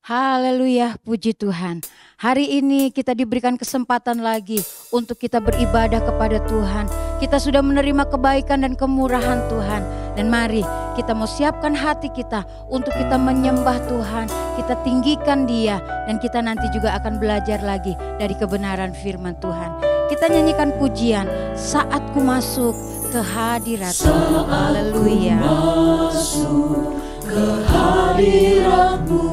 Haleluya, puji Tuhan. Hari ini kita diberikan kesempatan lagi untuk kita beribadah kepada Tuhan. Kita sudah menerima kebaikan dan kemurahan Tuhan. Dan mari kita mau siapkan hati kita untuk kita menyembah Tuhan. Kita tinggikan Dia dan kita nanti juga akan belajar lagi dari kebenaran firman Tuhan. Kita nyanyikan pujian Saat Ku Masuk ke Hadirat-Mu. Haleluya. Ke hadirat-Mu,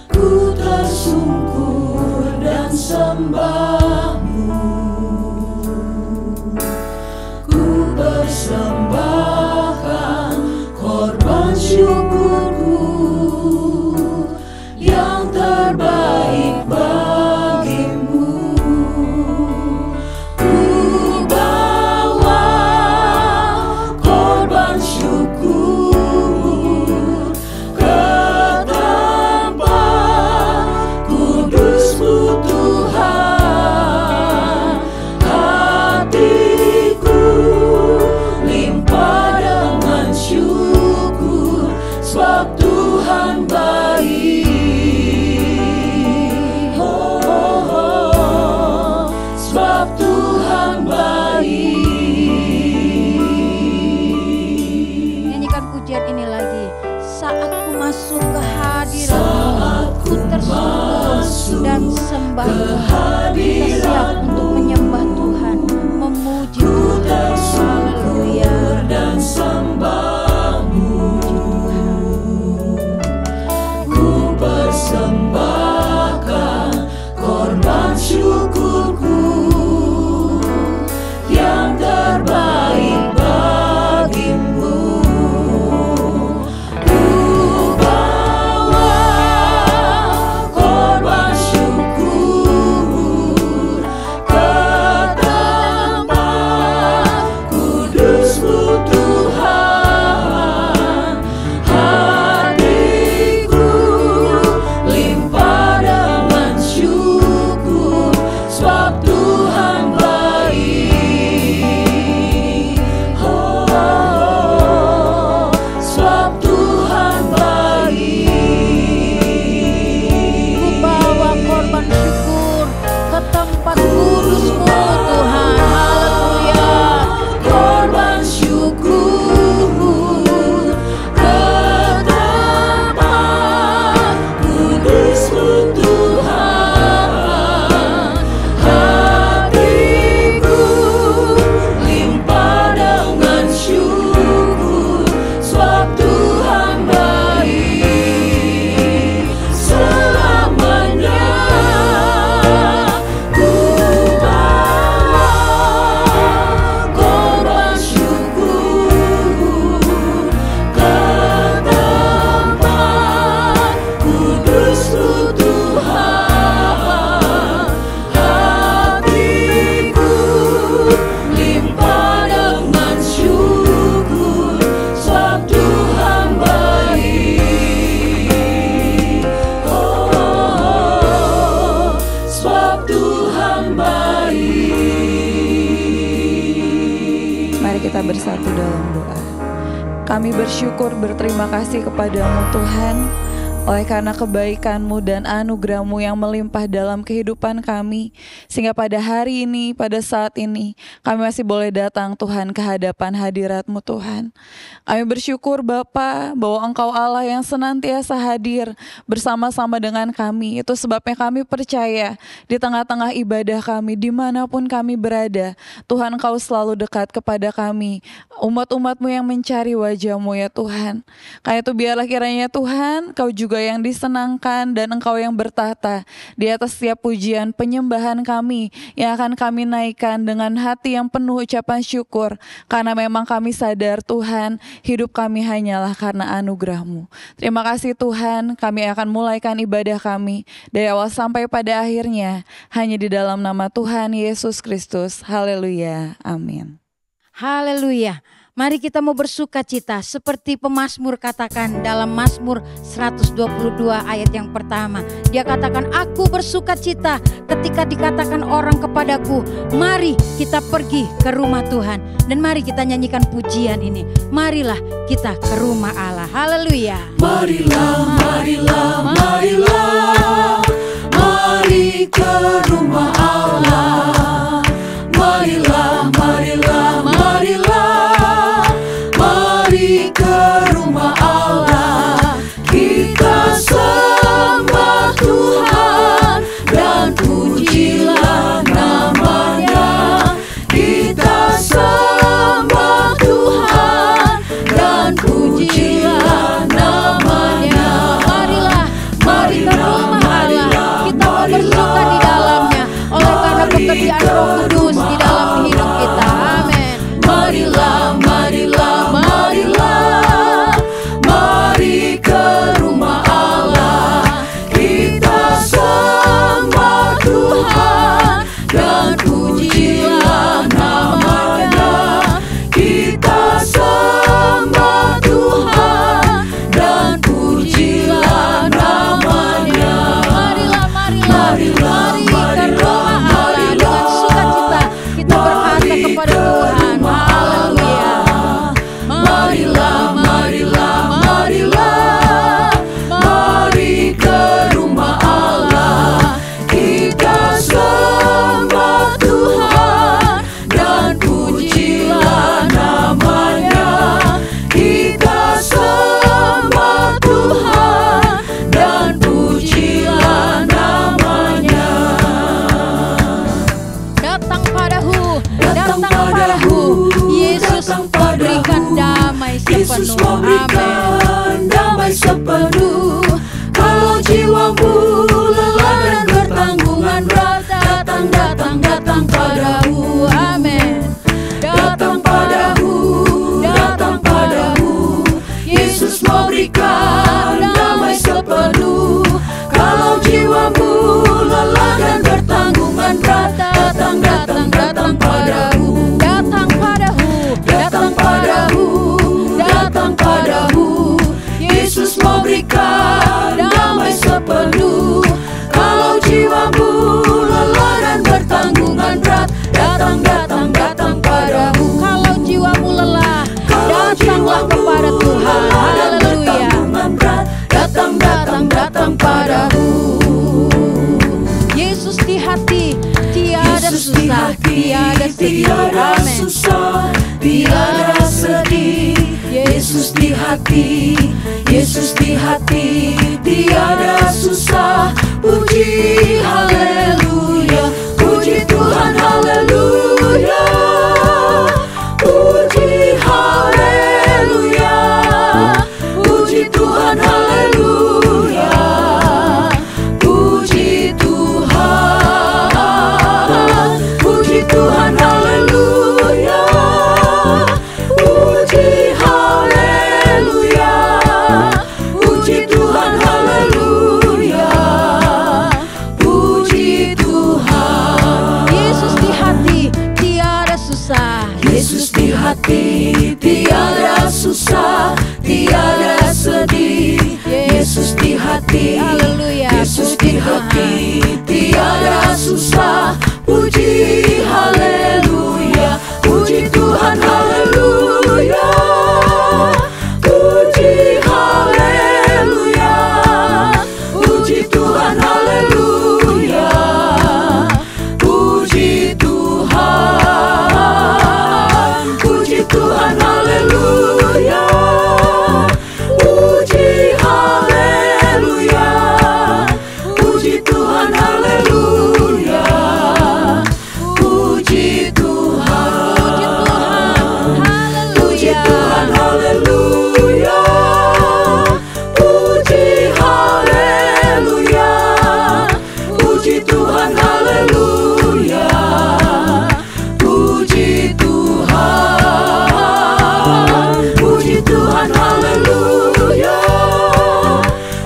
ku tersungkur dan sembah-Mu, ku persembahkan korban syukurku yang terbaik bagimu. Ku bawa korban syukur dan sembah Tuhan. Kita siap untuk menyembah Tuhan, memuji Tuhan. Haleluya. Dan sembah-Mu, ku persembahkan korban syukurku yang terbaik bagimu. Bersatu dalam doa. Kami bersyukur berterima kasih kepadamu Tuhan, oleh karena kebaikan-Mu dan anugerah-Mu yang melimpah dalam kehidupan kami, sehingga pada hari ini, pada saat ini, kami masih boleh datang Tuhan ke hadapan hadirat-Mu Tuhan. Kami bersyukur Bapa bahwa Engkau Allah yang senantiasa hadir bersama-sama dengan kami. Itu sebabnya kami percaya di tengah-tengah ibadah kami, dimanapun kami berada, Tuhan Engkau selalu dekat kepada kami, umat-umat-Mu yang mencari wajah-Mu ya Tuhan. Karena itu biarlah kiranya Tuhan, Kau juga yang disenangkan dan Engkau yang bertahta di atas setiap pujian penyembahan kami yang akan kami naikkan dengan hati yang penuh ucapan syukur, karena memang kami sadar Tuhan, hidup kami hanyalah karena anugerah-Mu. Terima kasih Tuhan, kami akan mulaikan ibadah kami dari awal sampai pada akhirnya hanya di dalam nama Tuhan Yesus Kristus. Haleluya, amin. Haleluya. Mari kita mau bersuka cita seperti pemazmur katakan dalam Mazmur 122 ayat yang pertama. Dia katakan, aku bersuka cita ketika dikatakan orang kepadaku, mari kita pergi ke rumah Tuhan. Dan mari kita nyanyikan pujian ini. Marilah kita ke rumah Allah. Haleluya. Marilah, marilah, marilah, mari ke rumah Allah. Marilah, marilah, marilah, mari ke rumah Allah. Kita sembah Tuhan dan pujilah namanya. Kita sembah Tuhan dan pujilah namanya. Marilah, mari ke rumah Allah. Kita mau bersuka di dalamnya. Oleh karena pekerjaan Roh Kudus di dalam hidup kita. Amin. Marilah, marilah, marilah, mari ke rumah Allah. Kita sembah Tuhan dan pujilah namanya. Kita sembah Tuhan dan pujilah namanya. Marilah, marilah, mari ke rumah Allah dengan sukacita. Kita berkata kepada Tuhan, haleluya. Marilah, marilah, marilah, mari ke rumah Allah. Kita sembah Tuhan dan pujilah namanya. Kita sembah Tuhan dan pujilah namanya. Datang padaku, datang padaku. Yesus memberikan damai Yesus sepenuh. Amin. memberikan damai sepenuh. Kalau jiwamu lelah dan bertanggungan berat, datang, datang, datang padaku. Amin. Datang padaku, datang padaku. Yesus memberikan damai sepenuh. Kalau jiwamu lelah dan bertanggungan berat, datang, datang, datang padaku. Datang padaku, Datang padaku, datang padaku. Yesus memberikan damai sepenuh. Kalau jiwamu lelah dan bertanggungan berat, datang, datang, datang padaku. kalau jiwamu lelah, Kalau datanglah jiwamu kepada Tuhan. lelah dan Haleluya. bertanggungan berat, datang, datang, datang padaku. Yesus di hati, tiada Yesus di susah, hati, tiada sedih. tiada Amin. susah, tiada sedih. Yesus di hati, Yesus di hati, tiada susah. Puji haleluya, puji Tuhan haleluya, puji haleluya, puji Tuhan haleluya, puji Tuhan, puji Tuhan haleluya, puji haleluya, puji Tuhan haleluya, puji Tuhan. Yesus di hati, tiada susah. Yesus di hati, tiada susah, tiada sedih. Yesus di hati, Haleluya. Yesus di Puji hati, tiada susah. Puji haleluya, puji Tuhan haleluya, puji haleluya, puji Tuhan haleluya, puji Tuhan, puji Tuhan haleluya, puji haleluya, puji Tuhan haleluya, puji Tuhan, puji Tuhan haleluya, puji haleluya, puji Tuhan haleluya, puji Tuhan, puji Tuhan haleluya,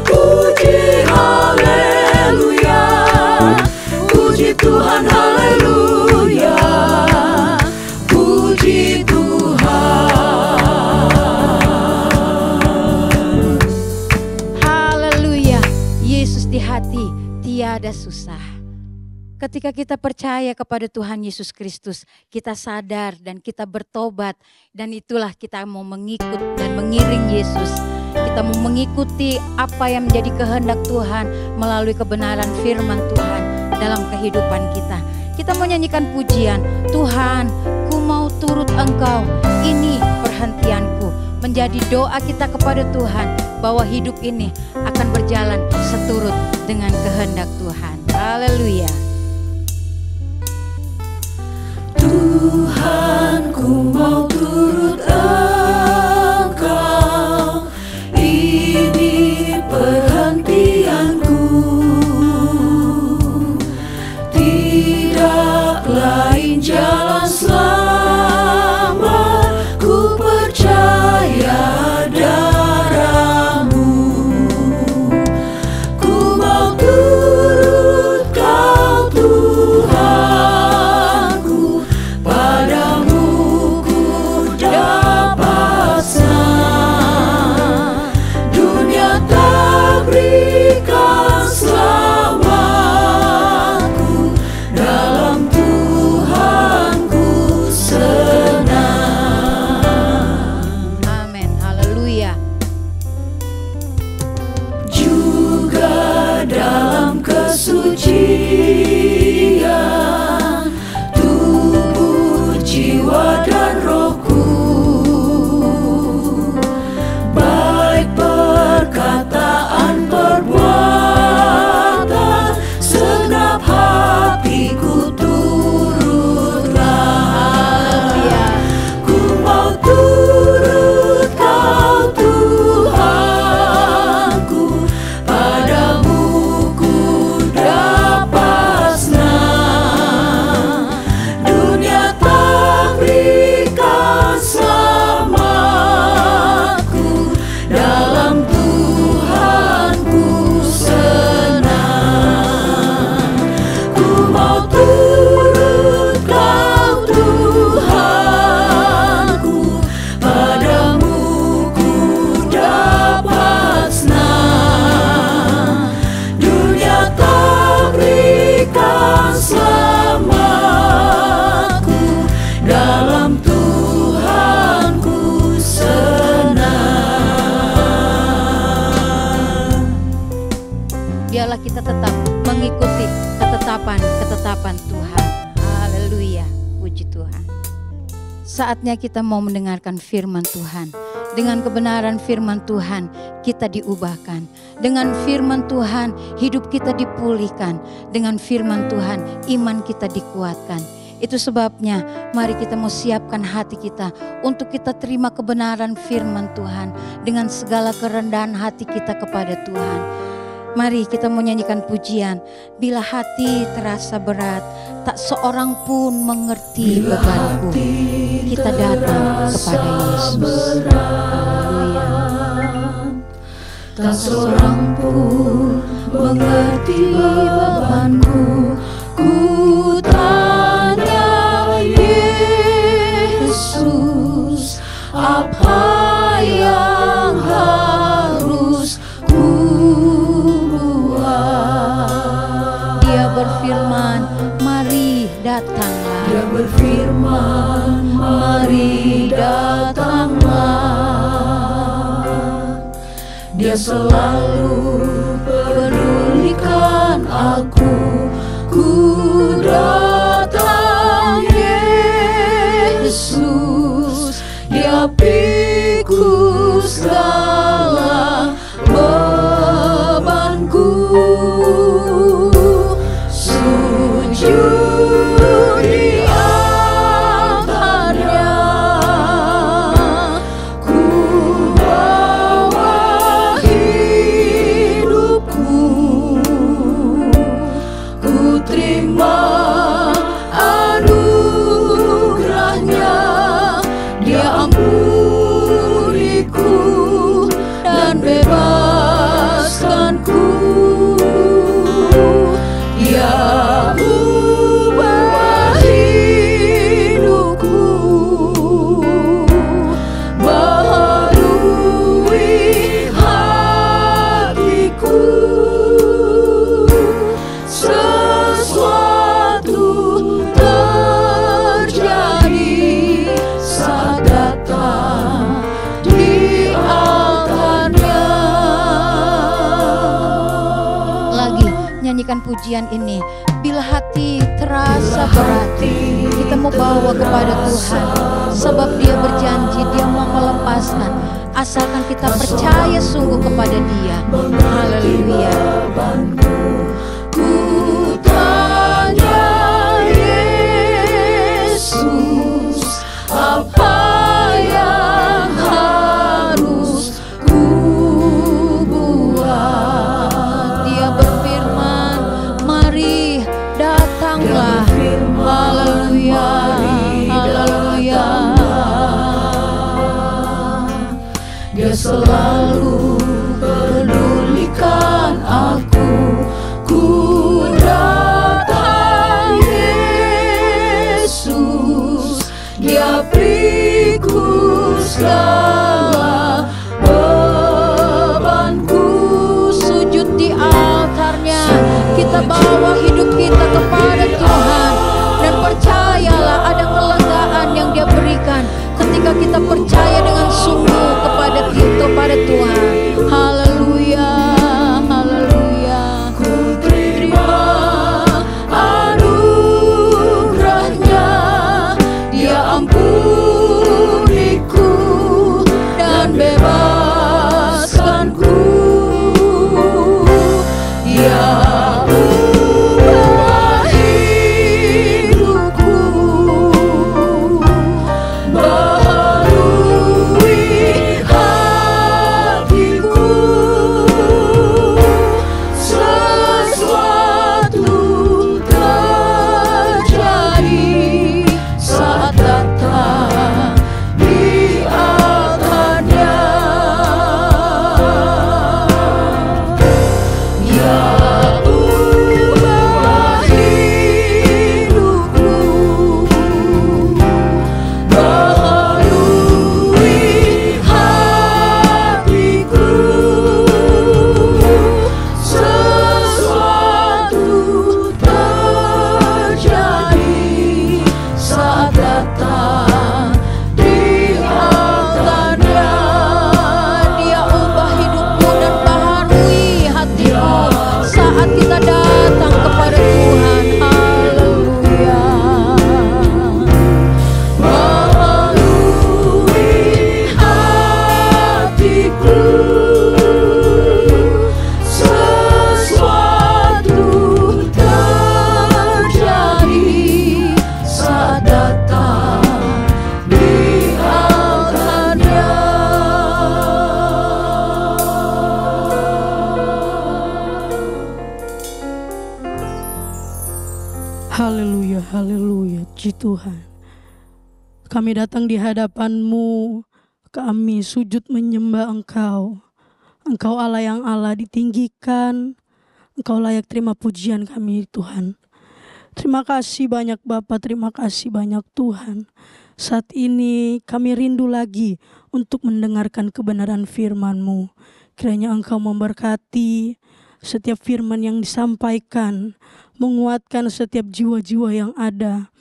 puji haleluya, puji Tuhan haleluya, puji Tuhan. Haleluya. Yesus di hati, tiada susah. Ketika kita percaya kepada Tuhan Yesus Kristus, kita sadar dan kita bertobat, dan itulah kita mau mengikut dan mengiring Yesus. kita mau mengikuti apa yang menjadi kehendak Tuhan melalui kebenaran firman Tuhan dalam kehidupan kita. Kita mau nyanyikan pujian, Tuhan, ku mau turut Engkau, ini perhentianku. Menjadi doa kita kepada Tuhan bahwa hidup ini akan berjalan seturut dengan kehendak Tuhan. Haleluya. Tuhan, ku mau turut Engkau, ini perhentianku. Tidak lain jalan selamat, ku percaya darah-Mu. Ku mau turut Kau Tuhanku, padamu ku dapat senang. Dunia tak berikan selamatku, dalam Tuhan ku senang. Amin. Haleluya. Juga dalam kesucian tubuh, jiwa dan rohku, baik perkataan perbuatan, segenap hatiku turutlah. Ku mau turut Kau Tuhanku, padamu ku dapat senang. Dunia tak berikan selamatku, dalam Tuhan ku senang. Ku mau turut Kau Tuhanku, padamu ku dapat senang. Dunia tak berikan selamatku, dalam Tuhan ku senang. Biarlah kita tetap mengikuti ketetapan Tuhan. Haleluya, puji Tuhan. Saatnya kita mau mendengarkan firman Tuhan. Dengan kebenaran firman Tuhan kita diubahkan. Dengan firman Tuhan hidup kita dipulihkan. Dengan firman Tuhan iman kita dikuatkan. Itu sebabnya mari kita mau siapkan hati kita untuk kita terima kebenaran firman Tuhan dengan segala kerendahan hati kita kepada Tuhan. Mari kita mau nyanyikan pujian. Bila hati terasa berat, tak seorang pun mengerti bebanku. Kita datang kepada Yesus. Haleluya. Tak seorang pun mengerti bebanku. Ku tanya Yesus, apa yang harus ku buat? Dia berfirman, mari datanglah. Dia berfirman, mari datanglah. Dia selalu pedulikan aku. Ku datang Yesus, Dia pikul segala bebanku. Sujud di altarnya, ku bawa hidupku, ku terima menyanyikan pujian ini, bila hati terasa berat, kita mau bawa kepada Tuhan. Sebab Dia berjanji, Dia mau melepaskan, asalkan kita percaya sungguh kepada Dia. Haleluya. Ku tanya Yesus, apa yang harus ku buat? Dia berfirman, mari datanglah. Haleluya, haleluya. Dia selalu pedulikan aku. Ku datang Yesus, Dia pikul segala bebanku. Sujud di altarnya, kita bawa hidup kita kepada Tuhan. Dan percayalah ada kelegaan yang Dia berikan ketika kita percaya dengan sungguh kepada Tuhan. Haleluya, haleluya. Ku terima anugerahnya, Dia ampuniku dan bebaskanku. Dia ubah hidupku, baharui hatiku. Sesuatu terjadi saat datang di altarnya. Dia ubah hidupku, baharui hatiku. Sesuatu terjadi saat datang di altarnya. Dia ubah hidupmu dan baharui hatimu saat kita datang kepada Tuhan. Haleluya. Baharui hatiku. Sesuatu terjadi saat datang di altarnya. Haleluya, haleluya, puji Tuhan. Kami datang di hadapan-Mu, kami sujud menyembah Engkau. Engkau Allah yang Allah ditinggikan, Engkau layak terima pujian kami Tuhan. Terima kasih banyak Bapa, terima kasih banyak Tuhan. Saat ini kami rindu lagi untuk mendengarkan kebenaran firman-Mu. Kiranya Engkau memberkati setiap firman yang disampaikan, menguatkan setiap jiwa-jiwa yang ada,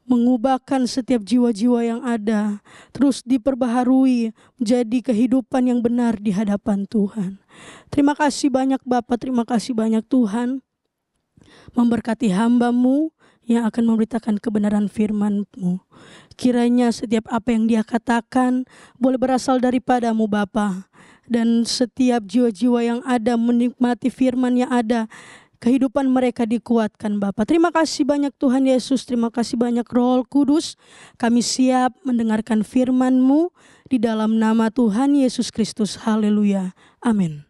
mengubahkan setiap jiwa-jiwa yang ada, terus diperbaharui menjadi kehidupan yang benar di hadapan Tuhan. Terima kasih banyak Bapa, terima kasih banyak Tuhan. Memberkati hamba-Mu yang akan memberitakan kebenaran firman-Mu. Kiranya setiap apa yang Dia katakan boleh berasal daripada-Mu Bapa. Dan setiap jiwa-jiwa yang ada menikmati firman yang ada, kehidupan mereka dikuatkan Bapa. Terima kasih banyak Tuhan Yesus, terima kasih banyak Roh Kudus. Kami siap mendengarkan firman-Mu di dalam nama Tuhan Yesus Kristus. Haleluya. Amin.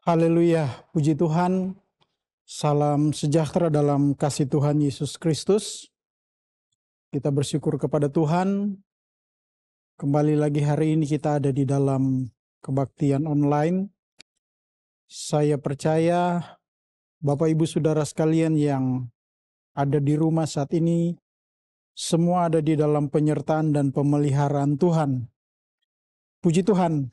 Haleluya, puji Tuhan. Salam sejahtera dalam kasih Tuhan Yesus Kristus. Kita bersyukur kepada Tuhan. Kembali lagi hari ini kita ada di dalam kebaktian online. Saya percaya Bapak Ibu Saudara sekalian yang ada di rumah saat ini, semua ada di dalam penyertaan dan pemeliharaan Tuhan. Puji Tuhan.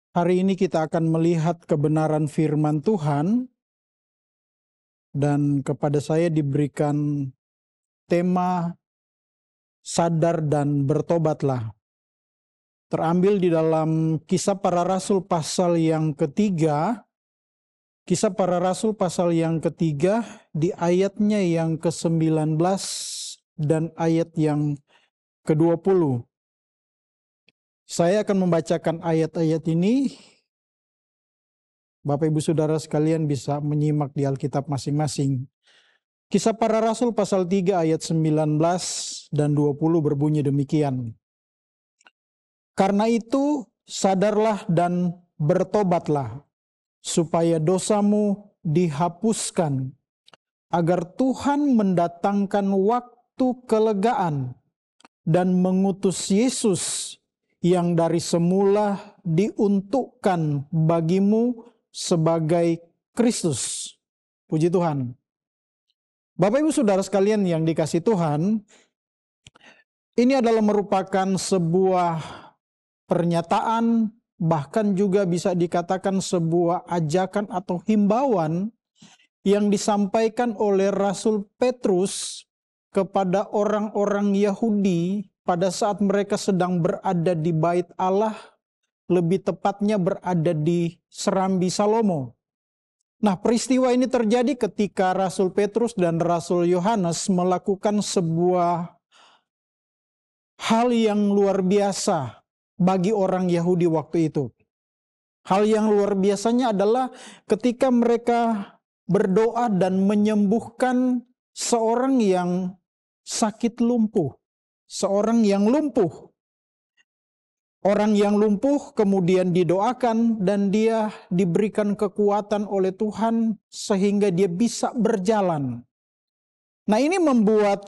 Hari ini kita akan melihat kebenaran firman Tuhan, dan kepada saya diberikan tema sadar dan bertobatlah. Terambil di dalam Kisah Para Rasul pasal yang ketiga, Kisah Para Rasul pasal yang ketiga di ayatnya yang ke-19 dan ayat yang ke-20. Saya akan membacakan ayat-ayat ini. Bapak Ibu Saudara sekalian bisa menyimak di Alkitab masing-masing. Kisah Para Rasul pasal 3 ayat 19 dan 20 berbunyi demikian. Karena itu sadarlah dan bertobatlah, supaya dosamu dihapuskan, agar Tuhan mendatangkan waktu kelegaan dan mengutus Yesus yang dari semula diuntukkan bagimu sebagai Kristus. Puji Tuhan. Bapak Ibu Saudara sekalian yang dikasihi Tuhan, ini adalah merupakan sebuah pernyataan, bahkan juga bisa dikatakan sebuah ajakan atau himbauan yang disampaikan oleh Rasul Petrus kepada orang-orang Yahudi pada saat mereka sedang berada di Bait Allah, lebih tepatnya berada di Serambi Salomo. Nah, peristiwa ini terjadi ketika Rasul Petrus dan Rasul Yohanes melakukan sebuah hal yang luar biasa bagi orang Yahudi waktu itu. Hal yang luar biasanya adalah ketika mereka berdoa dan menyembuhkan seorang yang sakit lumpuh. Seorang yang lumpuh. Orang yang lumpuh kemudian didoakan dan dia diberikan kekuatan oleh Tuhan sehingga dia bisa berjalan. Nah, ini membuat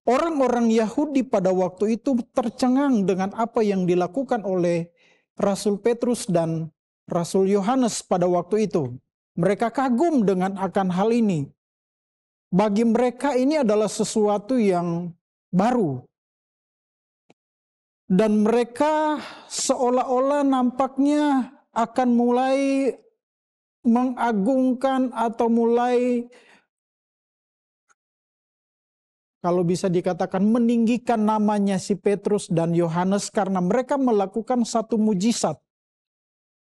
orang-orang Yahudi pada waktu itu tercengang dengan apa yang dilakukan oleh Rasul Petrus dan Rasul Yohanes pada waktu itu. Mereka kagum dengan akan hal ini. Bagi mereka ini adalah sesuatu yang baru. Dan mereka seolah-olah nampaknya akan mulai mengagungkan atau mulai, kalau bisa dikatakan, meninggikan namanya si Petrus dan Yohanes karena mereka melakukan satu mujizat.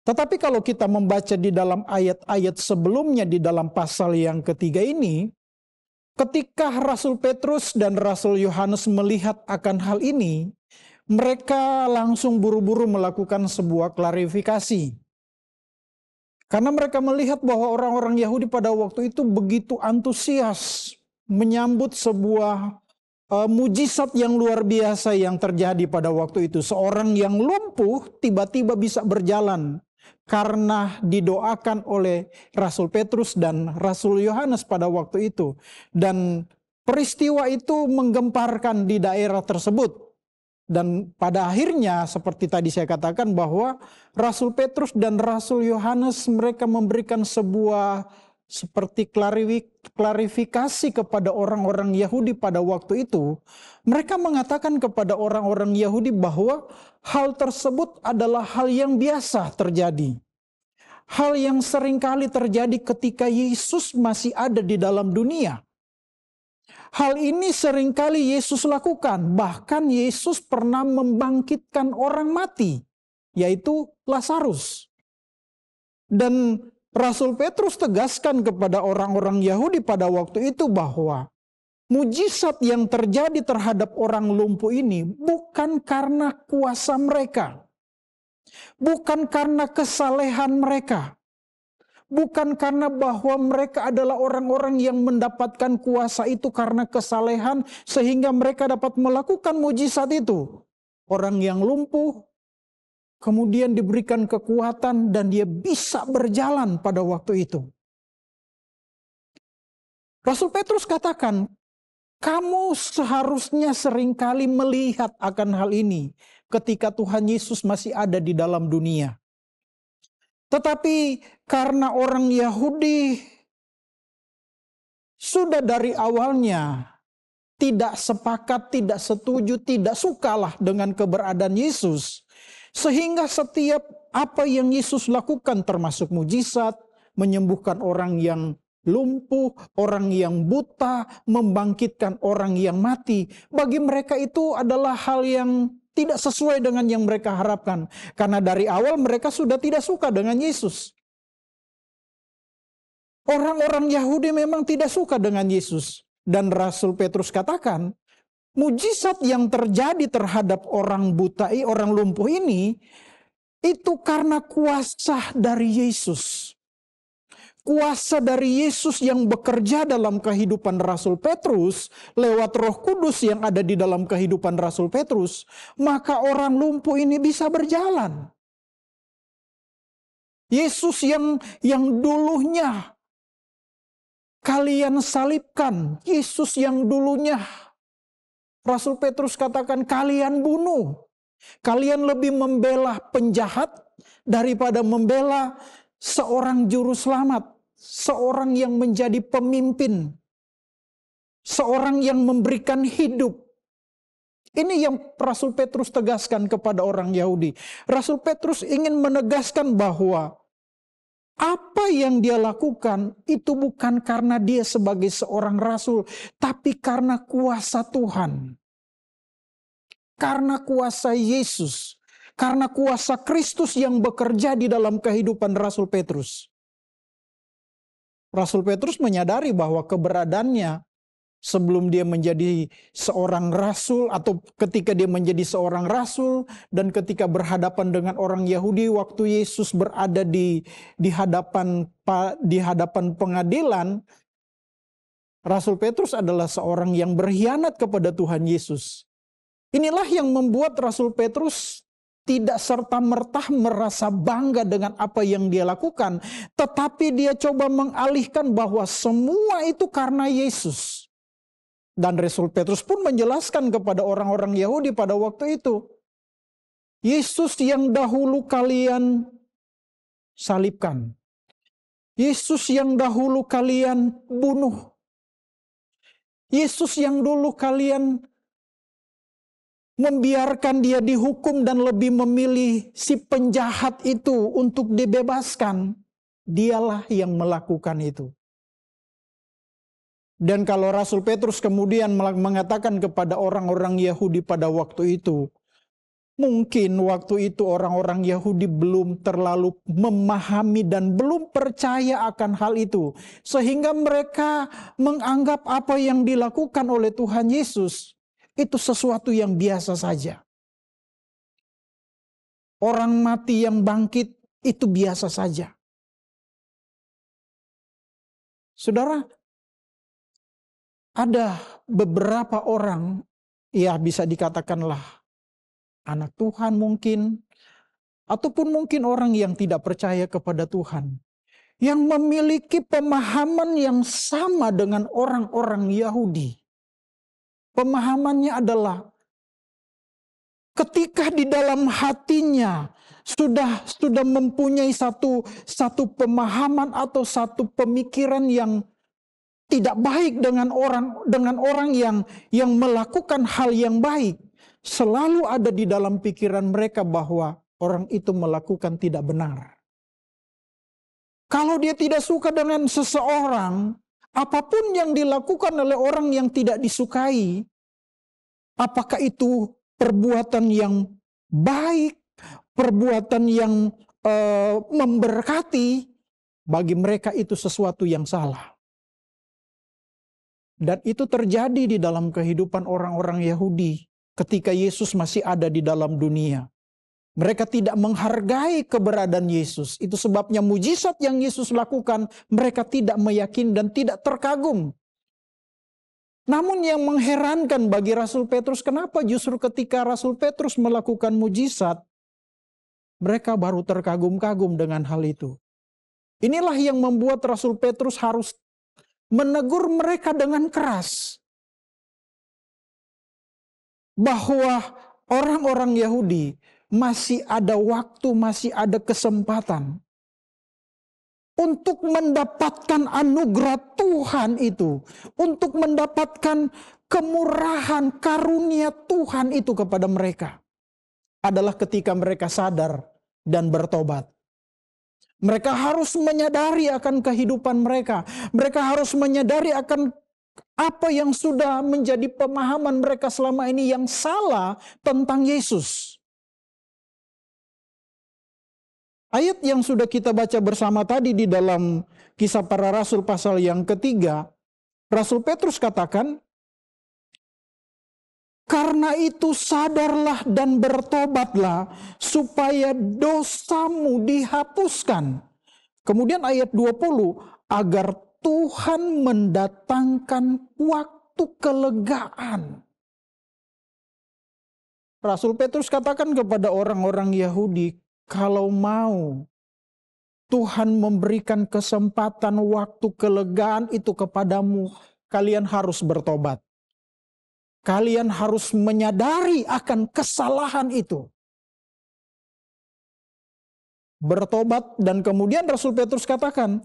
Tetapi kalau kita membaca di dalam ayat-ayat sebelumnya di dalam pasal yang ketiga ini, ketika Rasul Petrus dan Rasul Yohanes melihat akan hal ini, mereka langsung buru-buru melakukan sebuah klarifikasi. Karena mereka melihat bahwa orang-orang Yahudi pada waktu itu begitu antusias menyambut sebuah mujizat yang luar biasa yang terjadi pada waktu itu. Seorang yang lumpuh tiba-tiba bisa berjalan karena didoakan oleh Rasul Petrus dan Rasul Yohanes pada waktu itu. Dan peristiwa itu menggemparkan di daerah tersebut. Dan pada akhirnya seperti tadi saya katakan bahwa Rasul Petrus dan Rasul Yohanes mereka memberikan sebuah seperti klarifikasi kepada orang-orang Yahudi pada waktu itu. Mereka mengatakan kepada orang-orang Yahudi bahwa hal tersebut adalah hal yang biasa terjadi. Hal yang seringkali terjadi ketika Yesus masih ada di dalam dunia. Hal ini seringkali Yesus lakukan. Bahkan Yesus pernah membangkitkan orang mati, yaitu Lazarus. Dan Rasul Petrus tegaskan kepada orang-orang Yahudi pada waktu itu bahwa mujizat yang terjadi terhadap orang lumpuh ini bukan karena kuasa mereka. Bukan karena kesalehan mereka. Bukan karena bahwa mereka adalah orang-orang yang mendapatkan kuasa itu karena kesalehan sehingga mereka dapat melakukan mujizat itu. Orang yang lumpuh kemudian diberikan kekuatan dan dia bisa berjalan pada waktu itu. Rasul Petrus katakan, kamu seharusnya seringkali melihat akan hal ini ketika Tuhan Yesus masih ada di dalam dunia. Tetapi karena orang Yahudi sudah dari awalnya tidak sepakat, tidak setuju, tidak sukalah dengan keberadaan Yesus. Sehingga setiap apa yang Yesus lakukan termasuk mujizat, menyembuhkan orang yang lumpuh, orang yang buta, membangkitkan orang yang mati. Bagi mereka itu adalah hal yang tidak sesuai dengan yang mereka harapkan. Karena dari awal mereka sudah tidak suka dengan Yesus. Orang-orang Yahudi memang tidak suka dengan Yesus. Dan Rasul Petrus katakan, mujizat yang terjadi terhadap orang buta, orang lumpuh ini, itu karena kuasa dari Yesus. Kuasa dari Yesus yang bekerja dalam kehidupan Rasul Petrus, lewat Roh Kudus yang ada di dalam kehidupan Rasul Petrus, maka orang lumpuh ini bisa berjalan. Yesus yang dulunya kalian salibkan, Yesus yang dulunya Rasul Petrus katakan kalian bunuh. Kalian lebih membela penjahat daripada membela seorang juru selamat, seorang yang menjadi pemimpin, seorang yang memberikan hidup. Ini yang Rasul Petrus tegaskan kepada orang Yahudi. Rasul Petrus ingin menegaskan bahwa apa yang dia lakukan itu bukan karena dia sebagai seorang rasul, tapi karena kuasa Tuhan. Karena kuasa Yesus, karena kuasa Kristus yang bekerja di dalam kehidupan Rasul Petrus. Rasul Petrus menyadari bahwa keberadaannya sebelum dia menjadi seorang rasul atau ketika dia menjadi seorang rasul dan ketika berhadapan dengan orang Yahudi waktu Yesus berada di hadapan pengadilan, Rasul Petrus adalah seorang yang berkhianat kepada Tuhan Yesus. Inilah yang membuat Rasul Petrus tidak serta-merta merasa bangga dengan apa yang dia lakukan. Tetapi dia coba mengalihkan bahwa semua itu karena Yesus. Dan Rasul Petrus pun menjelaskan kepada orang-orang Yahudi pada waktu itu. Yesus yang dahulu kalian salibkan. Yesus yang dahulu kalian bunuh. Yesus yang dulu kalian membiarkan dia dihukum dan lebih memilih si penjahat itu untuk dibebaskan. Dialah yang melakukan itu. Dan kalau Rasul Petrus kemudian mengatakan kepada orang-orang Yahudi pada waktu itu, mungkin waktu itu orang-orang Yahudi belum terlalu memahami dan belum percaya akan hal itu. Sehingga mereka menganggap apa yang dilakukan oleh Tuhan Yesus itu sesuatu yang biasa saja. Orang mati yang bangkit itu biasa saja. Saudara, ada beberapa orang, ya bisa dikatakanlah anak Tuhan mungkin, ataupun mungkin orang yang tidak percaya kepada Tuhan, yang memiliki pemahaman yang sama dengan orang-orang Yahudi. Pemahamannya adalah ketika di dalam hatinya sudah mempunyai satu pemahaman atau satu pemikiran yang tidak baik dengan orang yang melakukan hal yang baik, selalu ada di dalam pikiran mereka bahwa orang itu melakukan tidak benar. Kalau dia tidak suka dengan seseorang, apapun yang dilakukan oleh orang yang tidak disukai, apakah itu perbuatan yang baik, perbuatan yang memberkati, bagi mereka itu sesuatu yang salah. Dan itu terjadi di dalam kehidupan orang-orang Yahudi ketika Yesus masih ada di dalam dunia. Mereka tidak menghargai keberadaan Yesus. Itu sebabnya mujizat yang Yesus lakukan, mereka tidak meyakini dan tidak terkagum. Namun yang mengherankan bagi Rasul Petrus, kenapa justru ketika Rasul Petrus melakukan mujizat, mereka baru terkagum-kagum dengan hal itu. Inilah yang membuat Rasul Petrus harus menegur mereka dengan keras. Bahwa orang-orang Yahudi masih ada waktu, masih ada kesempatan untuk mendapatkan anugerah Tuhan itu, untuk mendapatkan kemurahan karunia Tuhan itu kepada mereka. Adalah ketika mereka sadar dan bertobat. Mereka harus menyadari akan kehidupan mereka. Mereka harus menyadari akan apa yang sudah menjadi pemahaman mereka selama ini yang salah tentang Yesus. Ayat yang sudah kita baca bersama tadi di dalam Kisah Para Rasul pasal yang ketiga, Rasul Petrus katakan, karena itu sadarlah dan bertobatlah supaya dosamu dihapuskan. Kemudian ayat 20, agar Tuhan mendatangkan waktu kelegaan. Rasul Petrus katakan kepada orang-orang Yahudi, kalau mau Tuhan memberikan kesempatan waktu kelegaan itu kepadamu, kalian harus bertobat. Kalian harus menyadari akan kesalahan itu. Bertobat, dan kemudian Rasul Petrus katakan,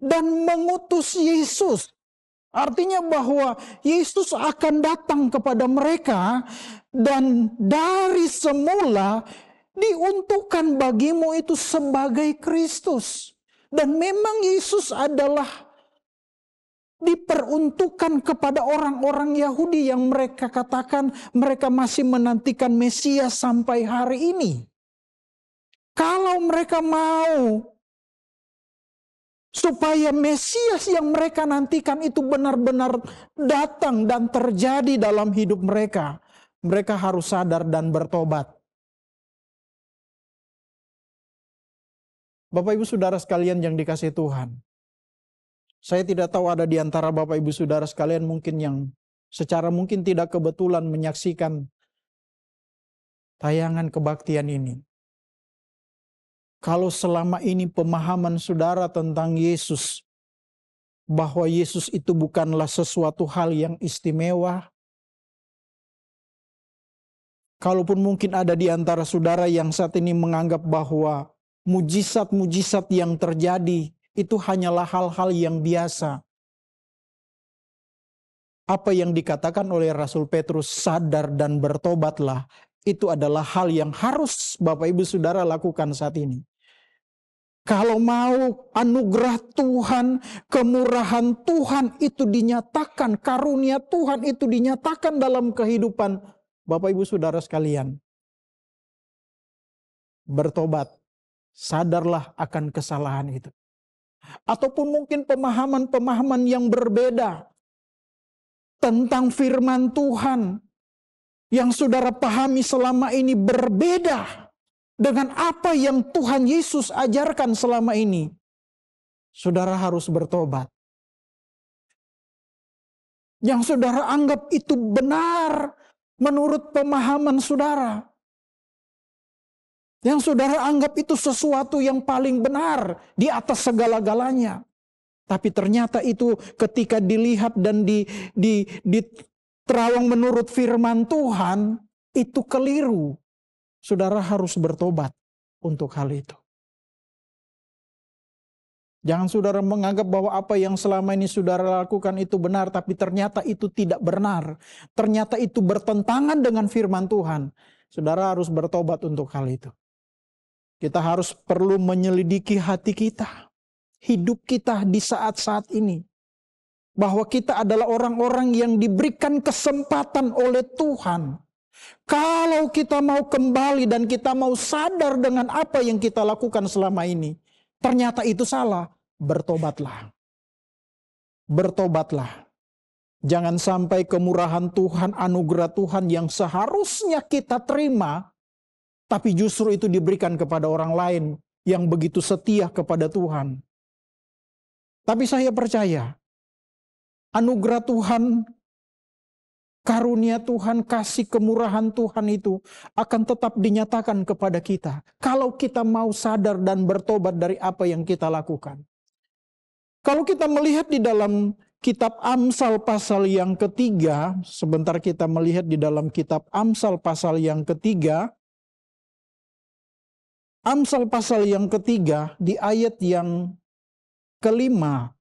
dan mengutus Yesus. Artinya bahwa Yesus akan datang kepada mereka, dan dari semula diuntukkan bagimu itu sebagai Kristus. Dan memang Yesus adalah diperuntukkan kepada orang-orang Yahudi yang mereka katakan mereka masih menantikan Mesias sampai hari ini. Kalau mereka mau supaya Mesias yang mereka nantikan itu benar-benar datang dan terjadi dalam hidup mereka, mereka harus sadar dan bertobat. Bapak Ibu Saudara sekalian yang dikasihi Tuhan, saya tidak tahu ada di antara Bapak Ibu Saudara sekalian mungkin yang secara mungkin tidak kebetulan menyaksikan tayangan kebaktian ini. Kalau selama ini pemahaman saudara tentang Yesus, bahwa Yesus itu bukanlah sesuatu hal yang istimewa, kalaupun mungkin ada di antara saudara yang saat ini menganggap bahwa mujizat-mujizat yang terjadi itu hanyalah hal-hal yang biasa. Apa yang dikatakan oleh Rasul Petrus, sadar dan bertobatlah, itu adalah hal yang harus Bapak Ibu Saudara lakukan saat ini. Kalau mau anugerah Tuhan, kemurahan Tuhan itu dinyatakan, karunia Tuhan itu dinyatakan dalam kehidupan Bapak Ibu Saudara sekalian, bertobat. Sadarlah akan kesalahan itu. Ataupun mungkin pemahaman-pemahaman yang berbeda tentang firman Tuhan yang saudara pahami selama ini berbeda dengan apa yang Tuhan Yesus ajarkan selama ini. Saudara harus bertobat. Yang saudara anggap itu benar menurut pemahaman saudara, yang saudara anggap itu sesuatu yang paling benar di atas segala-galanya. Tapi ternyata itu ketika dilihat dan diterawang menurut firman Tuhan, itu keliru. Saudara harus bertobat untuk hal itu. Jangan saudara menganggap bahwa apa yang selama ini saudara lakukan itu benar, tapi ternyata itu tidak benar. Ternyata itu bertentangan dengan firman Tuhan. Saudara harus bertobat untuk hal itu. Kita harus perlu menyelidiki hati kita, hidup kita di saat-saat ini. Bahwa kita adalah orang-orang yang diberikan kesempatan oleh Tuhan. Kalau kita mau kembali dan kita mau sadar dengan apa yang kita lakukan selama ini, ternyata itu salah, bertobatlah. Bertobatlah. Jangan sampai kemurahan Tuhan, anugerah Tuhan yang seharusnya kita terima, tapi justru itu diberikan kepada orang lain yang begitu setia kepada Tuhan. Tapi saya percaya, anugerah Tuhan, karunia Tuhan, kasih kemurahan Tuhan itu akan tetap dinyatakan kepada kita. Kalau kita mau sadar dan bertobat dari apa yang kita lakukan. Kalau kita melihat di dalam kitab Amsal pasal yang ketiga, sebentar kita melihat di dalam kitab Amsal pasal yang ketiga, Amsal pasal yang ketiga di ayat yang kelima,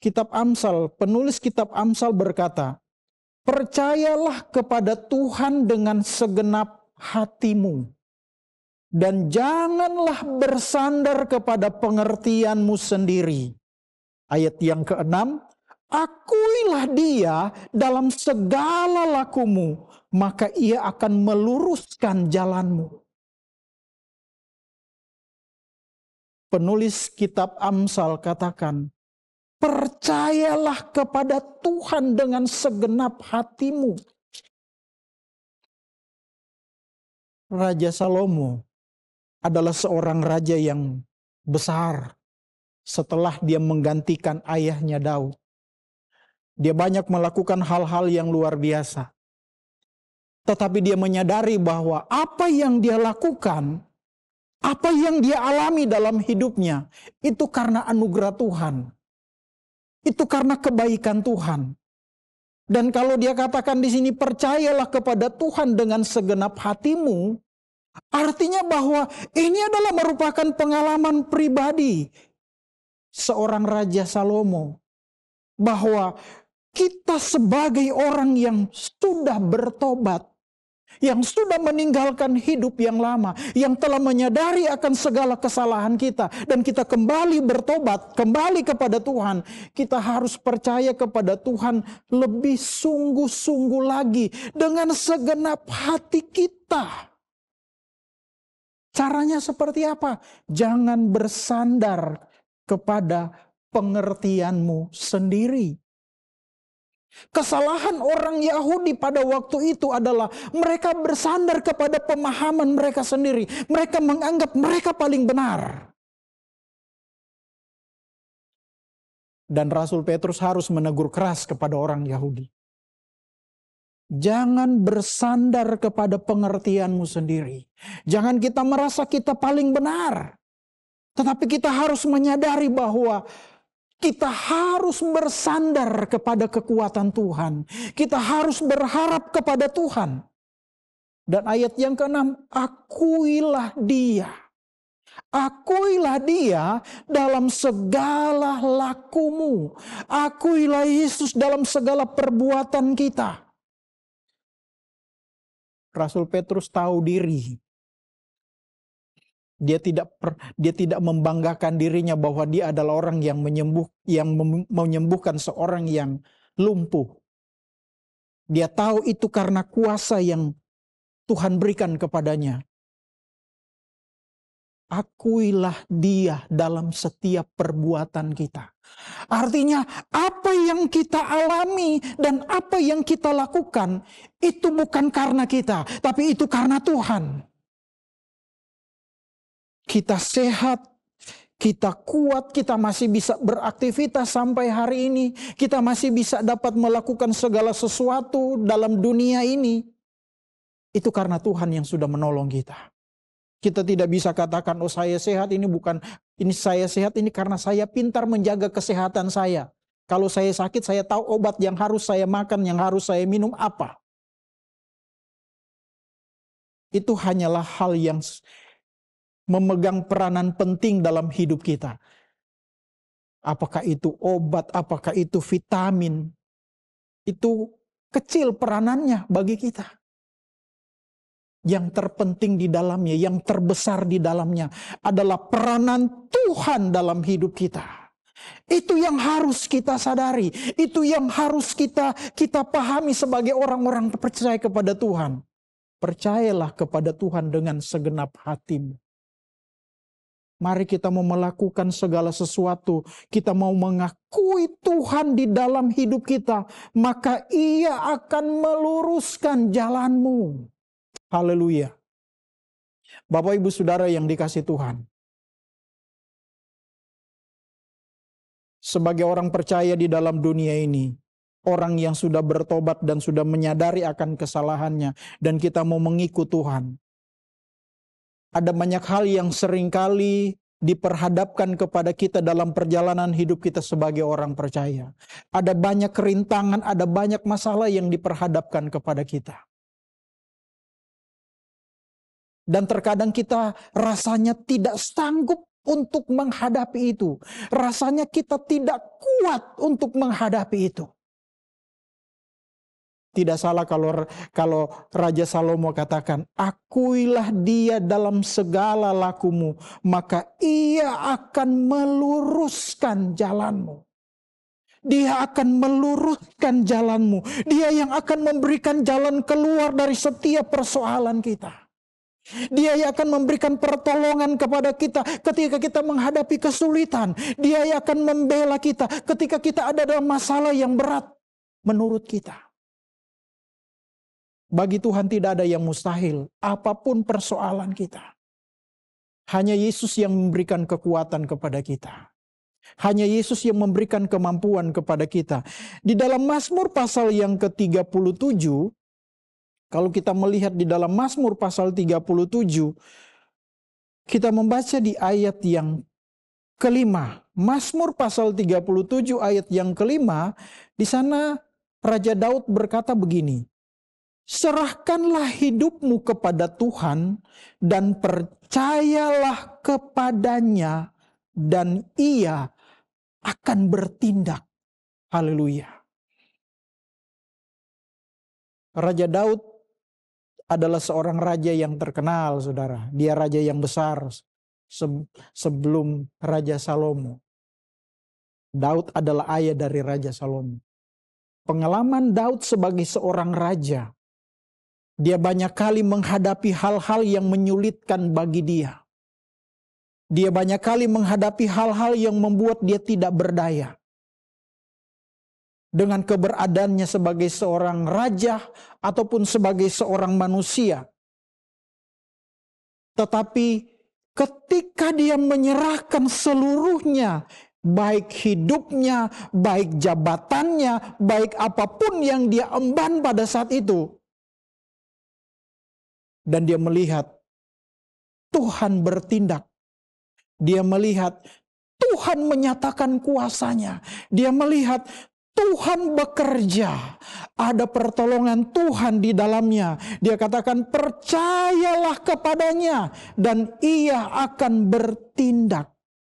kitab Amsal, penulis kitab Amsal berkata, percayalah kepada Tuhan dengan segenap hatimu Dan janganlah bersandar kepada pengertianmu sendiri. Ayat yang ke-6, akuilah dia dalam segala lakumu, maka ia akan meluruskan jalanmu. Penulis kitab Amsal katakan, percayalah kepada Tuhan dengan segenap hatimu. Raja Salomo adalah seorang raja yang besar setelah dia menggantikan ayahnya Daud. Dia banyak melakukan hal-hal yang luar biasa. Tetapi dia menyadari bahwa apa yang dia lakukan, apa yang dia alami dalam hidupnya, itu karena anugerah Tuhan. Itu karena kebaikan Tuhan. Dan kalau dia katakan di sini, percayalah kepada Tuhan dengan segenap hatimu, artinya bahwa ini adalah merupakan pengalaman pribadi seorang Raja Salomo. Bahwa kita sebagai orang yang sudah bertobat, yang sudah meninggalkan hidup yang lama, yang telah menyadari akan segala kesalahan kita, dan kita kembali bertobat, kembali kepada Tuhan, kita harus percaya kepada Tuhan lebih sungguh-sungguh lagi dengan segenap hati kita. Caranya seperti apa? Jangan bersandar kepada pengertianmu sendiri. Kesalahan orang Yahudi pada waktu itu adalah mereka bersandar kepada pemahaman mereka sendiri. Mereka menganggap mereka paling benar. Dan Rasul Petrus harus menegur keras kepada orang Yahudi. Jangan bersandar kepada pengertianmu sendiri. Jangan kita merasa kita paling benar. Tetapi kita harus menyadari bahwa kita harus bersandar kepada kekuatan Tuhan. Kita harus berharap kepada Tuhan. Dan ayat yang ke-6, akuilah dia. Akuilah dia dalam segala lakumu. Akuilah Yesus dalam segala perbuatan kita. Rasul Petrus tahu diri. Dia tidak membanggakan dirinya bahwa dia adalah orang yang menyembuhkan seorang yang lumpuh. Dia tahu itu karena kuasa yang Tuhan berikan kepadanya. Akuilah dia dalam setiap perbuatan kita. Artinya apa yang kita alami dan apa yang kita lakukan itu bukan karena kita, tapi itu karena Tuhan. Kita sehat, kita kuat, kita masih bisa beraktivitas sampai hari ini. Kita masih bisa dapat melakukan segala sesuatu dalam dunia ini. Itu karena Tuhan yang sudah menolong kita. Kita tidak bisa katakan, oh saya sehat ini bukan, ini saya sehat ini karena saya pintar menjaga kesehatan saya. Kalau saya sakit saya tahu obat yang harus saya makan, yang harus saya minum apa. Itu hanyalah hal yang memegang peranan penting dalam hidup kita. Apakah itu obat, apakah itu vitamin, itu kecil peranannya bagi kita. Yang terpenting di dalamnya, yang terbesar di dalamnya adalah peranan Tuhan dalam hidup kita. Itu yang harus kita sadari, itu yang harus kita pahami sebagai orang-orang percaya kepada Tuhan. Percayalah kepada Tuhan dengan segenap hatimu. Mari kita mau melakukan segala sesuatu. Kita mau mengakui Tuhan di dalam hidup kita. Maka Ia akan meluruskan jalanmu. Haleluya. Bapak Ibu Saudara yang dikasihi Tuhan. Sebagai orang percaya di dalam dunia ini. Orang yang sudah bertobat dan sudah menyadari akan kesalahannya. Dan kita mau mengikut Tuhan. Ada banyak hal yang seringkali diperhadapkan kepada kita dalam perjalanan hidup kita sebagai orang percaya. Ada banyak kerintangan, ada banyak masalah yang diperhadapkan kepada kita. Dan terkadang kita rasanya tidak sanggup untuk menghadapi itu. Rasanya kita tidak kuat untuk menghadapi itu. Tidak salah kalau Raja Salomo katakan, akuilah dia dalam segala lakumu, maka ia akan meluruskan jalanmu. Dia akan meluruskan jalanmu. Dia yang akan memberikan jalan keluar dari setiap persoalan kita. Dia yang akan memberikan pertolongan kepada kita ketika kita menghadapi kesulitan. Dia yang akan membela kita ketika kita ada dalam masalah yang berat menurut kita. Bagi Tuhan tidak ada yang mustahil, apapun persoalan kita. Hanya Yesus yang memberikan kekuatan kepada kita. Hanya Yesus yang memberikan kemampuan kepada kita. Di dalam Mazmur pasal yang ke-37, kalau kita melihat di dalam Mazmur pasal 37, kita membaca di ayat yang kelima. Mazmur pasal 37 ayat yang kelima, di sana Raja Daud berkata begini, serahkanlah hidupmu kepada Tuhan dan percayalah kepadanya dan ia akan bertindak. Haleluya. Raja Daud adalah seorang raja yang terkenal, saudara. Dia raja yang besar sebelum Raja Salomo. Daud adalah ayah dari Raja Salomo. Pengalaman Daud sebagai seorang raja, dia banyak kali menghadapi hal-hal yang menyulitkan bagi dia. Dia banyak kali menghadapi hal-hal yang membuat dia tidak berdaya. Dengan keberadaannya sebagai seorang raja ataupun sebagai seorang manusia. Tetapi ketika dia menyerahkan seluruhnya, baik hidupnya, baik jabatannya, baik apapun yang dia emban pada saat itu, dan dia melihat Tuhan bertindak. Dia melihat Tuhan menyatakan kuasanya. Dia melihat Tuhan bekerja. Ada pertolongan Tuhan di dalamnya. Dia katakan percayalah kepadanya dan ia akan bertindak.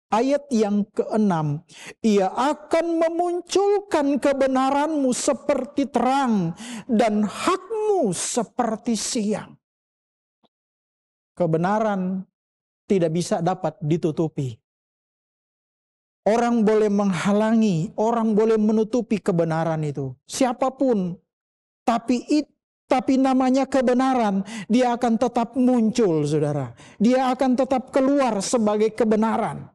Ayat yang ke-6. Ia akan memunculkan kebenaranmu seperti terang dan hakmu seperti siang. Kebenaran tidak bisa dapat ditutupi. Orang boleh menghalangi, orang boleh menutupi kebenaran itu. Siapapun, tapi namanya kebenaran, dia akan tetap muncul, saudara. Dia akan tetap keluar sebagai kebenaran.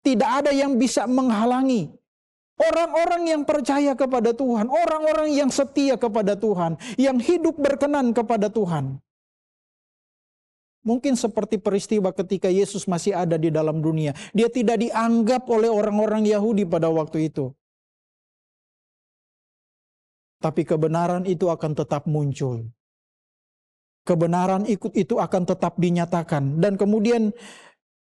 Tidak ada yang bisa menghalangi. Orang-orang yang percaya kepada Tuhan, orang-orang yang setia kepada Tuhan, yang hidup berkenan kepada Tuhan. Mungkin seperti peristiwa ketika Yesus masih ada di dalam dunia. Dia tidak dianggap oleh orang-orang Yahudi pada waktu itu. Tapi kebenaran itu akan tetap muncul. Kebenaran itu akan tetap dinyatakan. Dan kemudian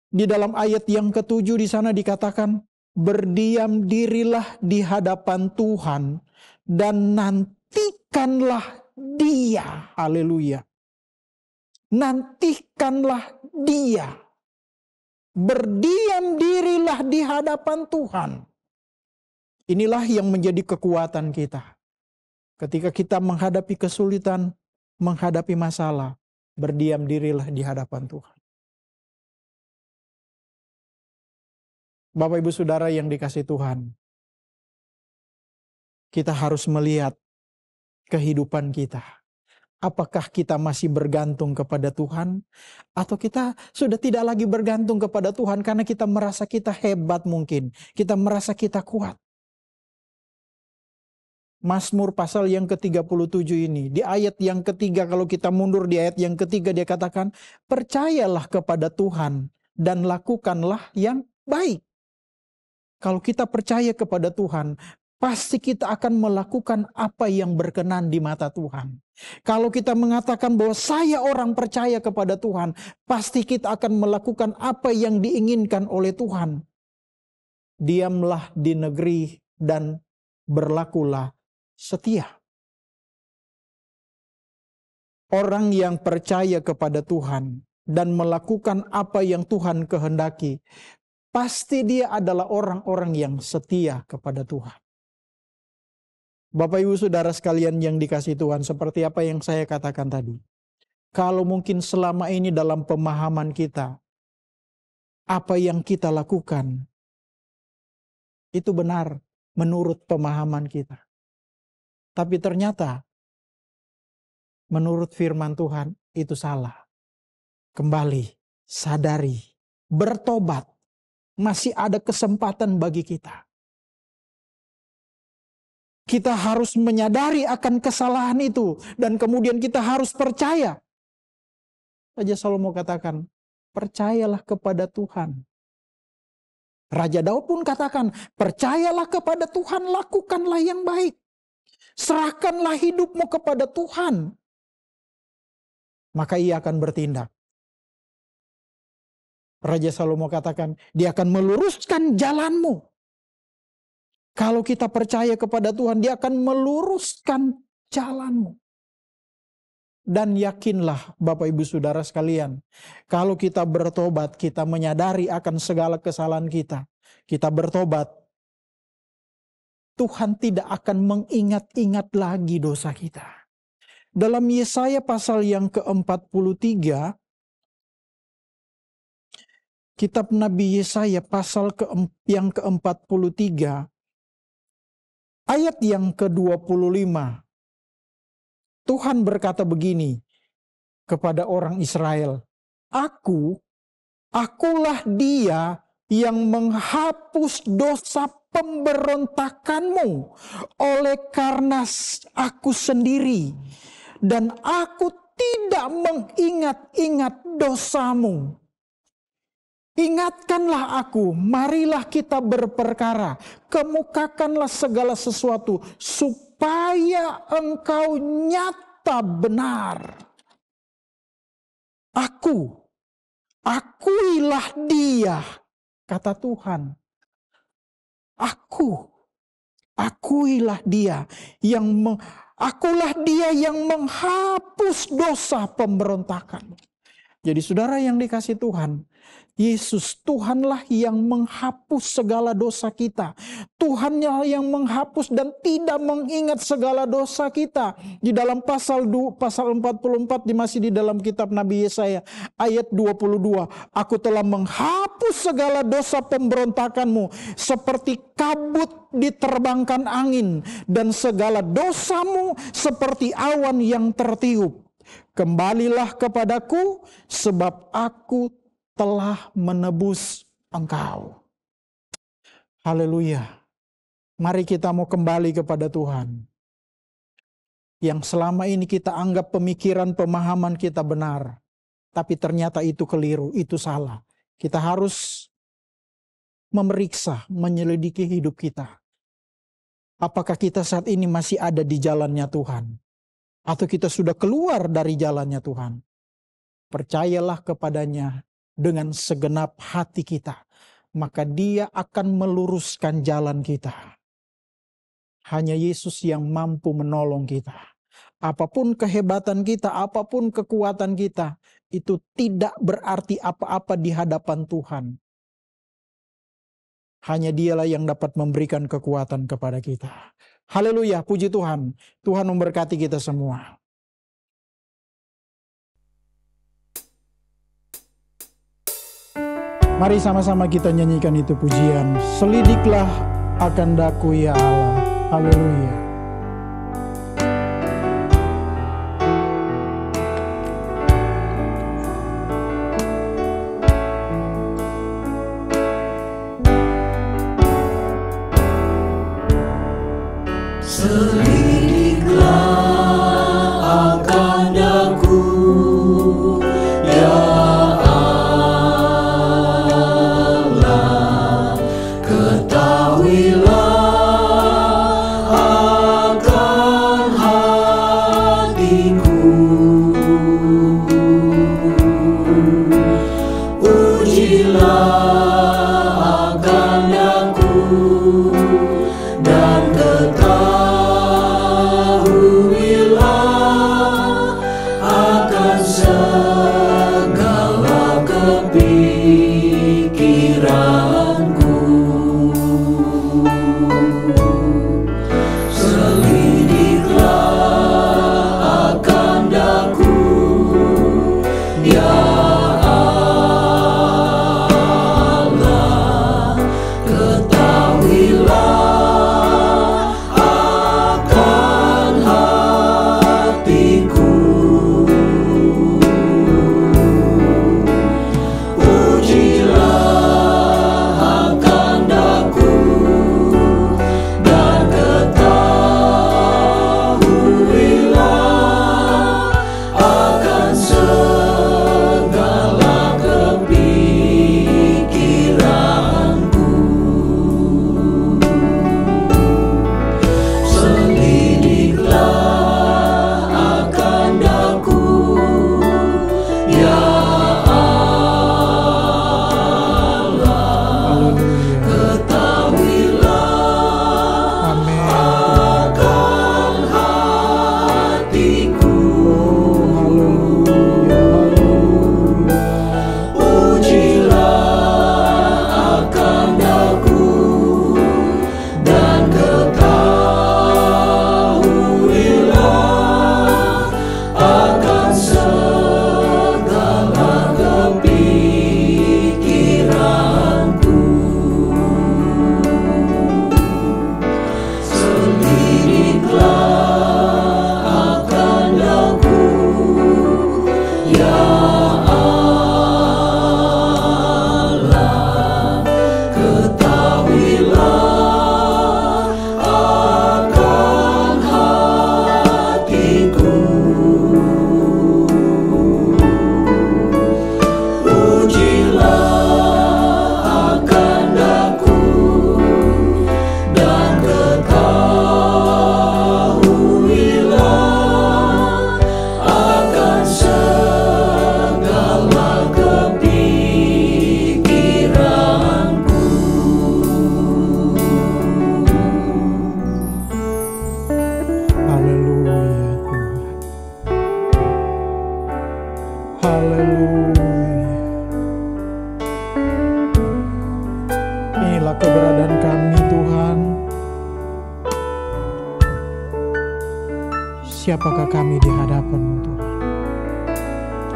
di dalam ayat yang ke-7 di sana dikatakan, berdiam dirilah di hadapan Tuhan dan nantikanlah Dia. Haleluya. Nantikanlah Dia. Berdiam dirilah di hadapan Tuhan. Inilah yang menjadi kekuatan kita. Ketika kita menghadapi kesulitan, menghadapi masalah, berdiam dirilah di hadapan Tuhan. Bapak Ibu Saudara yang dikasihi Tuhan, kita harus melihat kehidupan kita. Apakah kita masih bergantung kepada Tuhan? Atau kita sudah tidak lagi bergantung kepada Tuhan karena kita merasa kita hebat mungkin. Kita merasa kita kuat. Mazmur pasal yang ke-37 ini. Di ayat yang ketiga, kalau kita mundur di ayat yang ketiga, dia katakan, percayalah kepada Tuhan dan lakukanlah yang baik. Kalau kita percaya kepada Tuhan, pasti kita akan melakukan apa yang berkenan di mata Tuhan. Kalau kita mengatakan bahwa saya orang percaya kepada Tuhan, pasti kita akan melakukan apa yang diinginkan oleh Tuhan. Diamlah di negeri dan berlakulah setia. Orang yang percaya kepada Tuhan dan melakukan apa yang Tuhan kehendaki, pasti dia adalah orang-orang yang setia kepada Tuhan. Bapak Ibu Saudara sekalian yang dikasihi Tuhan, seperti apa yang saya katakan tadi. Kalau mungkin selama ini dalam pemahaman kita, apa yang kita lakukan, itu benar menurut pemahaman kita. Tapi ternyata, menurut firman Tuhan, itu salah. Kembali, sadari, bertobat. Masih ada kesempatan bagi kita. Kita harus menyadari akan kesalahan itu. Dan kemudian kita harus percaya. Raja Salomo katakan, percayalah kepada Tuhan. Raja Daud pun katakan, percayalah kepada Tuhan, lakukanlah yang baik. Serahkanlah hidupmu kepada Tuhan. Maka ia akan bertindak. Raja Salomo katakan, dia akan meluruskan jalanmu. Kalau kita percaya kepada Tuhan, dia akan meluruskan jalanmu. Dan yakinlah Bapak Ibu Saudara sekalian, kalau kita bertobat, kita menyadari akan segala kesalahan kita. Kita bertobat, Tuhan tidak akan mengingat-ingat lagi dosa kita. Dalam Yesaya pasal yang ke-43, kitab Nabi Yesaya pasal yang ke-43, ayat yang ke-25. Tuhan berkata begini kepada orang Israel, Akulah dia yang menghapus dosa pemberontakanmu oleh karena aku sendiri. Dan aku tidak mengingat-ingat dosamu. Ingatkanlah aku, marilah kita berperkara, kemukakanlah segala sesuatu, supaya engkau nyata benar. Akuilah dia, kata Tuhan. Akuilah dia yang menghapus dosa pemberontakan. Jadi saudara yang dikasihi Tuhan, Yesus Tuhanlah yang menghapus segala dosa kita. Tuhanlah yang menghapus dan tidak mengingat segala dosa kita. Di dalam pasal 44 masih di dalam kitab Nabi Yesaya ayat 22. Aku telah menghapus segala dosa pemberontakanmu seperti kabut diterbangkan angin, dan segala dosamu seperti awan yang tertiup. Kembalilah kepadaku sebab aku telah menebus engkau. Haleluya. Mari kita mau kembali kepada Tuhan. Yang selama ini kita anggap pemikiran, pemahaman kita benar. Tapi ternyata itu keliru, itu salah. Kita harus memeriksa, menyelidiki hidup kita. Apakah kita saat ini masih ada di jalannya Tuhan? Atau kita sudah keluar dari jalannya Tuhan? Percayalah kepadanya dengan segenap hati kita, maka dia akan meluruskan jalan kita. Hanya Yesus yang mampu menolong kita. Apapun kehebatan kita, apapun kekuatan kita, itu tidak berarti apa-apa di hadapan Tuhan. Hanya dialah yang dapat memberikan kekuatan kepada kita. Haleluya, puji Tuhan. Tuhan memberkati kita semua. Mari sama-sama kita nyanyikan itu pujian. Selidiklah akan daku ya Allah. Haleluya. Selalu siapakah kami di hadapan-Mu Tuhan.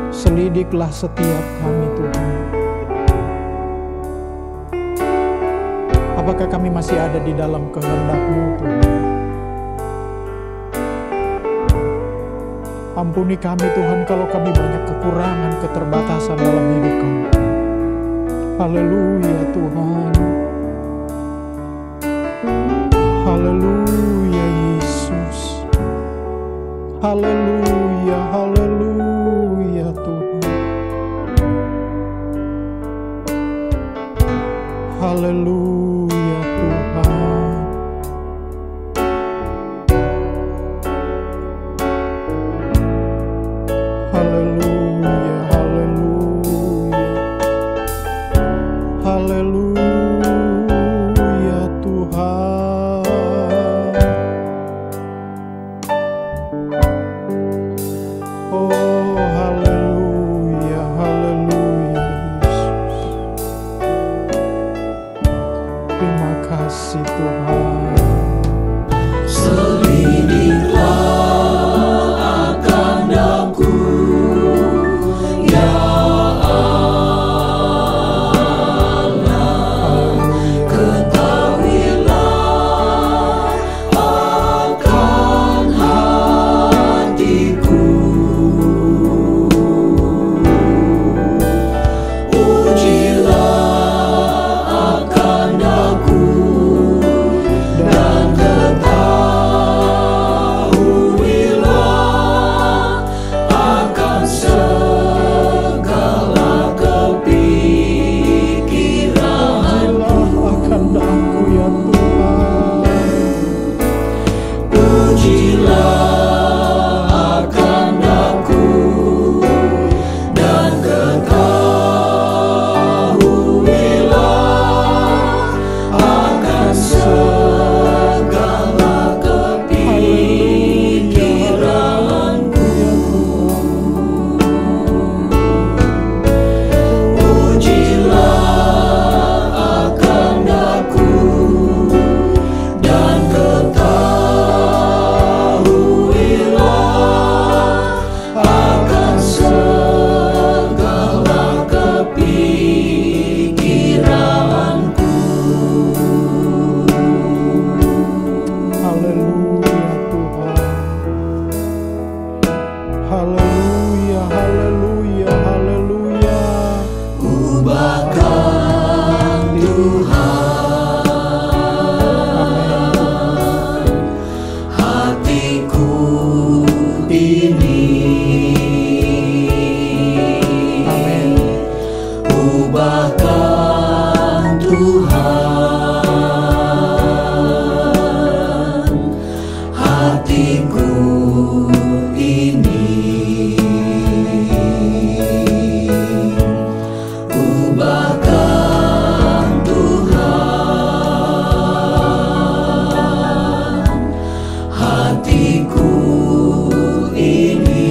Selidiklah setiap kami Tuhan. Apakah kami masih ada di dalam kehendak-Mu Tuhan. Ampuni kami Tuhan kalau kami banyak kekurangan, keterbatasan dalam hidup kami. Haleluya Tuhan. Haleluya Yesus. Haleluya, haleluya Tuhan. Haleluya Tuhan. Haleluya, haleluya. Haleluya Tuhan. Oh haleluya, haleluya Yesus. Terima kasih Tuhan. Haleluya, haleluya, haleluya. Ubahkan Tuhan hatiku ini. Amin. Ubahkan Tuhan hatiku ini. Ubahkan Tuhan hatiku ini.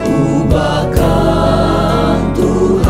Ubahkan Tuhan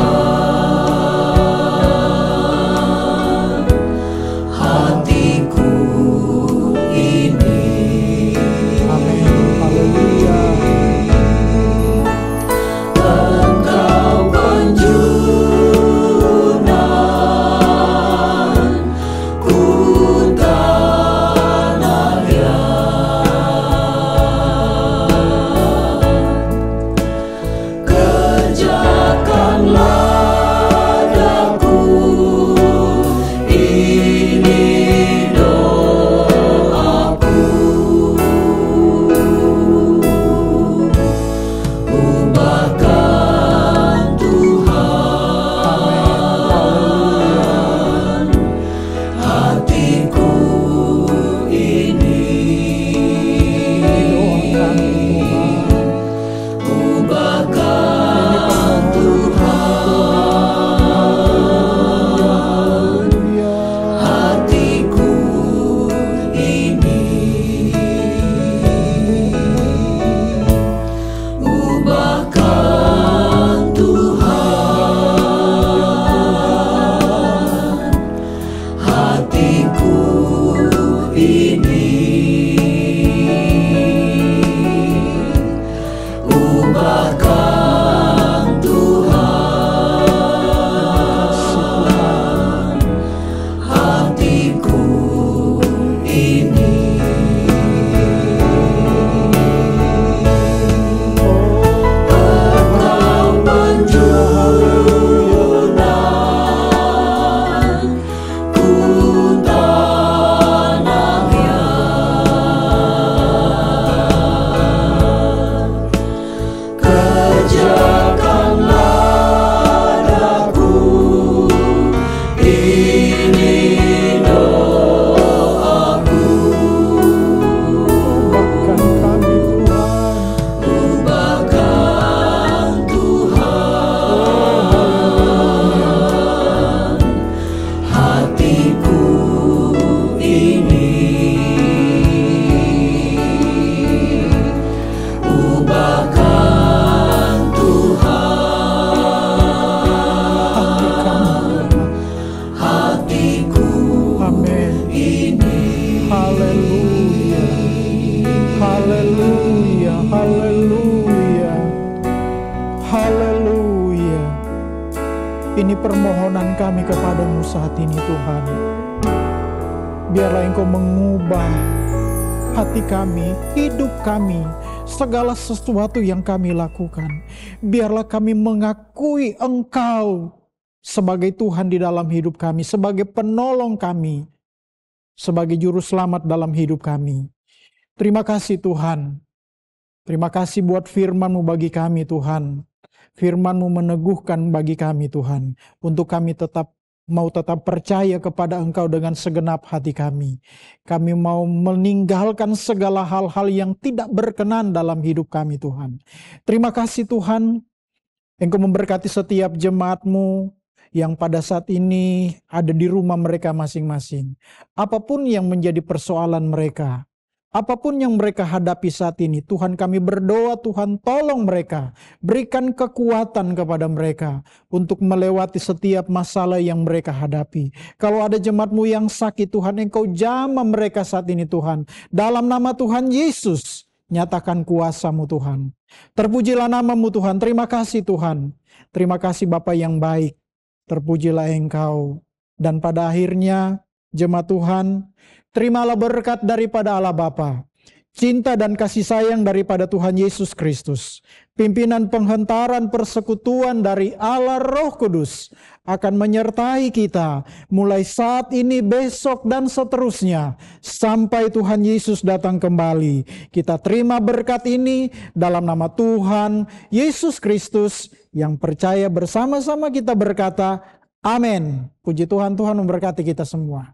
Ubahkan Tuhan hatiku ini. Engkau penjunan ku tanahnya. Kerjakanlah daku, ini doaku. Ubahkan kami Tuhan, Ubahkan Tuhan hatiku ini. Ubahkan Tuhan hatiku Amin. ini. Haleluya. Haleluya. Haleluya. Haleluya. Ini permohonan kami kepadamu saat ini Tuhan. Biarlah Engkau mengubah hati kami, hidup kami, segala sesuatu yang kami lakukan. Biarlah kami mengakui Engkau sebagai Tuhan di dalam hidup kami, sebagai penolong kami, sebagai juru selamat dalam hidup kami. Terima kasih Tuhan. Terima kasih buat firman-Mu bagi kami Tuhan. Firman-Mu meneguhkan bagi kami Tuhan. Untuk kami tetap percaya kepada Engkau dengan segenap hati kami. Kami mau meninggalkan segala hal-hal yang tidak berkenan dalam hidup kami Tuhan. Terima kasih Tuhan. Engkau memberkati setiap jemaat-Mu yang pada saat ini ada di rumah mereka masing-masing. Apapun yang menjadi persoalan mereka, apapun yang mereka hadapi saat ini, Tuhan kami berdoa, Tuhan tolong mereka, berikan kekuatan kepada mereka untuk melewati setiap masalah yang mereka hadapi. Kalau ada jemaat-Mu yang sakit, Tuhan Engkau jamah mereka saat ini Tuhan. Dalam nama Tuhan Yesus, nyatakan kuasa-Mu Tuhan. Terpujilah nama-Mu Tuhan, terima kasih Tuhan. Terima kasih Bapa yang baik, terpujilah Engkau. Dan pada akhirnya jemaat Tuhan, terimalah berkat daripada Allah Bapa, cinta dan kasih sayang daripada Tuhan Yesus Kristus, pimpinan penghentaran persekutuan dari Allah Roh Kudus akan menyertai kita mulai saat ini, besok, dan seterusnya sampai Tuhan Yesus datang kembali. Kita terima berkat ini dalam nama Tuhan Yesus Kristus yang percaya bersama-sama kita berkata, amin. Puji Tuhan, Tuhan memberkati kita semua.